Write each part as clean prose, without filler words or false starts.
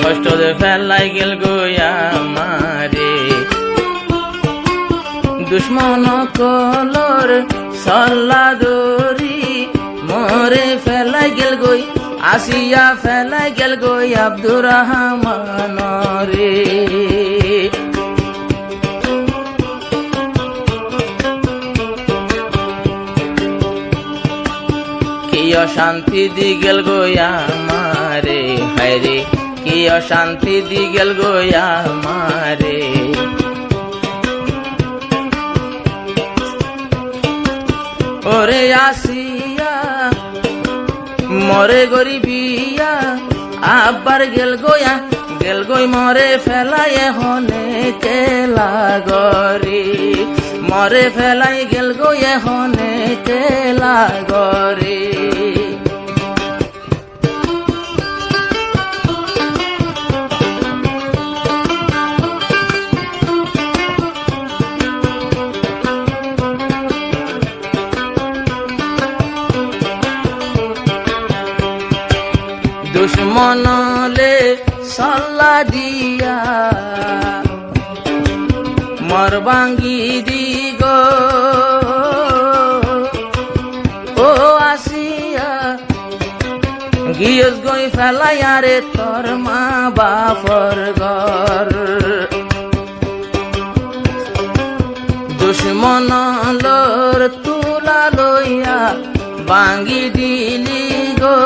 কষ্ট দে ফেলাই গেল গয়া মারে দুশ্মন কলর সল্লা দরি মরে ফেলাই গেল গই আসিয়া ফেলাই গেল গই আব্দুর রহমান রে কি অশান্তি দি গেল গয়া মারে হায়রে কি অশান্তি দি গেল গয়া মারে ওরে আসিয়া মরে গরিবিয়া আবার গেল গই মরে ফেলাই হনে কেলা গরি মরে ফেলাই গেল গই হনে কেলা গরি দুশ্মনলে সল্লা দিয়া মর ভাঙ্গি দিগ ও আসিয়া গিয়স গই ফেলাই আরে তোর মা বাপর ঘর দুশ্মনলর তুলা লইয়া ভাঙ্গি দিলি গো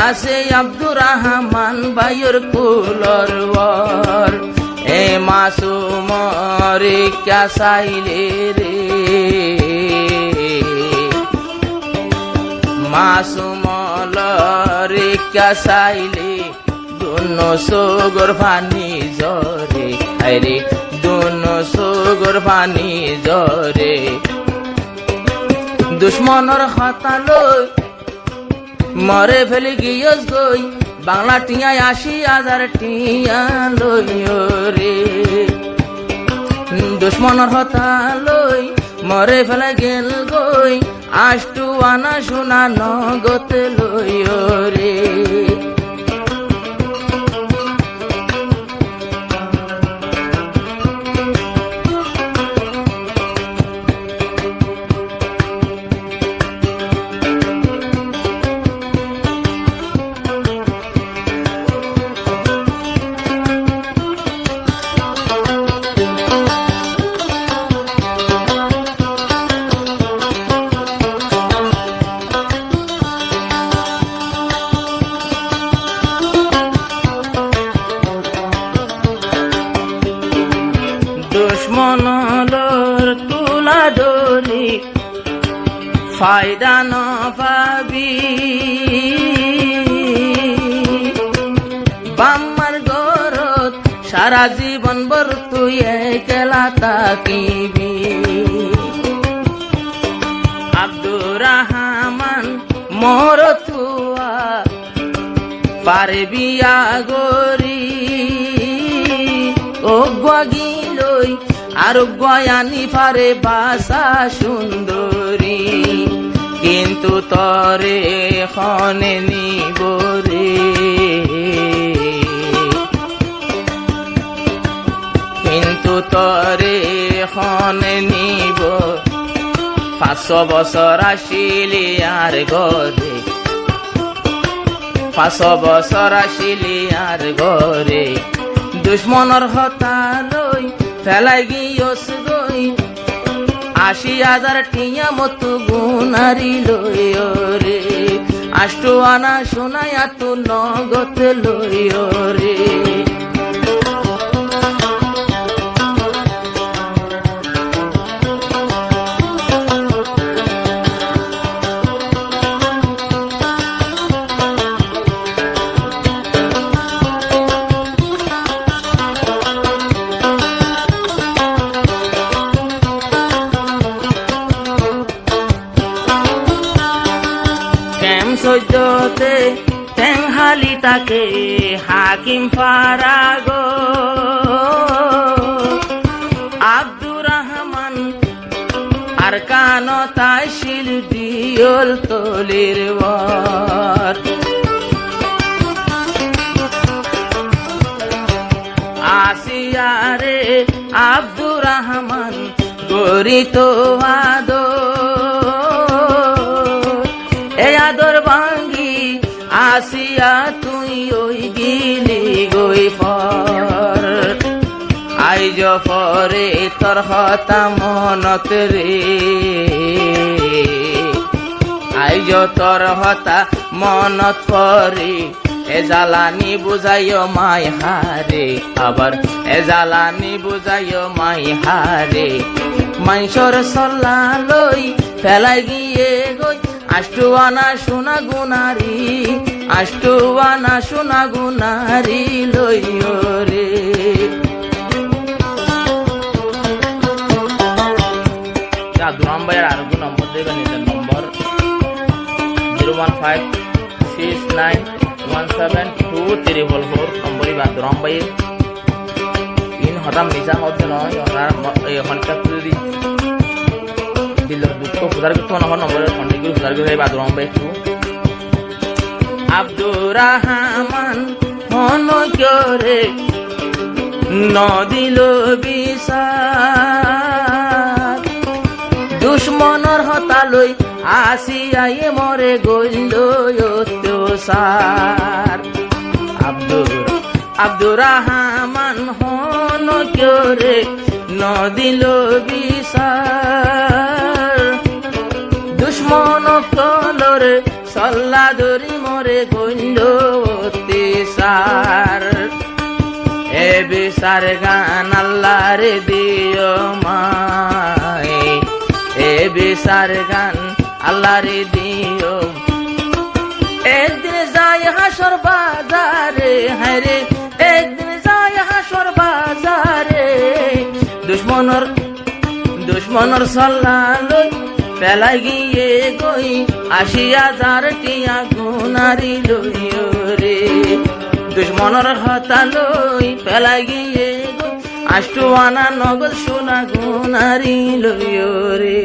আসে আব্দুর রহমান ভাইয়ের কুলর বর এ মাসুম রে ক্যা সাইলে রে মাসুম রে ক্যা সাইলে দুনো সোগর ফানি জরে আরে দুনো সোগর ফানি জরে দুশ্মনর হতালো মরে ফেলি গিয়স গই বাংলা টিয়ায় ৮০,০০০ টিয়া লইও রে দুশ্মনর হতা লই মরে ফেলে গেল গই আষ্টু আনা সোনা নগতে লইও রে দুশ্মনলর তুলা ডরি ফায়দা ন পাবি বাম্মার গরত সারা জীবন বর তুই একলা তাকিবি আব্দুর রহমান মোর তুয়া পারবি আগরি ও গিলই আর গয়ানি ফারে বাসা সুন্দরী কিন্তু তরে খনে নিব রে কিন্তু তরে খনে নিব ৫০০ বছর আসিলি আর গরে ৫০০ বছর আসিলি আর গরে দুশ্মনর হতা লই ফেলাই গিয়স গই ৮০,০০০ টিয়া মতো গুনারি লইও রে আষ্টু আনা সোনায়া তু নগতে লইও রে সৈদ্যতে টেংহালি তাকে হাকিম ফারাগো আর কানো তাই শিল দিয়ল তলির বর আসিয়া রে আব্দুর রহমান গরি তো আদর এ আদর ভাঙ্গি আসিয়া তুই ওই গিলি গই ফর আইজ ফরে তোর হতা মনত রে আইজ তোর হতা মনত পরে এ জ্বালানি বুঝাইও মাই হারে আবার এ জ্বালানি বুঝাইও মাই হারে মাইসর সল্লা লই ফেলাই গিয়ে গই আষ্টুয়ানা সোনা গুনারি আষ্টুয়ানা সোনা গুনারি লইও রে দুরাম ভাইয়ের আরো নম্বর দেবেন এটার নম্বর 01569172444 নম্বরই বা দুরাম ভাইয়ের ইন হতাম মিশা হতে নয় এখনটা যদি দিলের দুঃখ খুদার কিছু নহর নম্বরের খন্ডিগুলো খুদার কিছু বা দুরাম ভাই একটু আব্দুর রহমান মন করে নদিল বিসার দুশ্মনর হতালই আসিয়াই মরে গইল অত্যাচার আব্দুর রহমান হন করে নদিল বিসার দুশ্মন কলর সল্লা ধরি মরে গইল অত্যাচার এ বিচার গান আল্লাহর দিও মাই এ বিচার গান আল্লাহর দিও একদিন যাই হাসর বাজারে হায়রে একদিন যাই হাসর বাজারে দুশ্মনর সল্লা লই পেলাই গিয়ে গই ৮০,০০০ টিয়া গুনারি লইও রে দুশ্মনর হতা লই পেলাই গিয়ে গই আষ্টুয়ানা নগদ সোনা গুনারি লইও রে।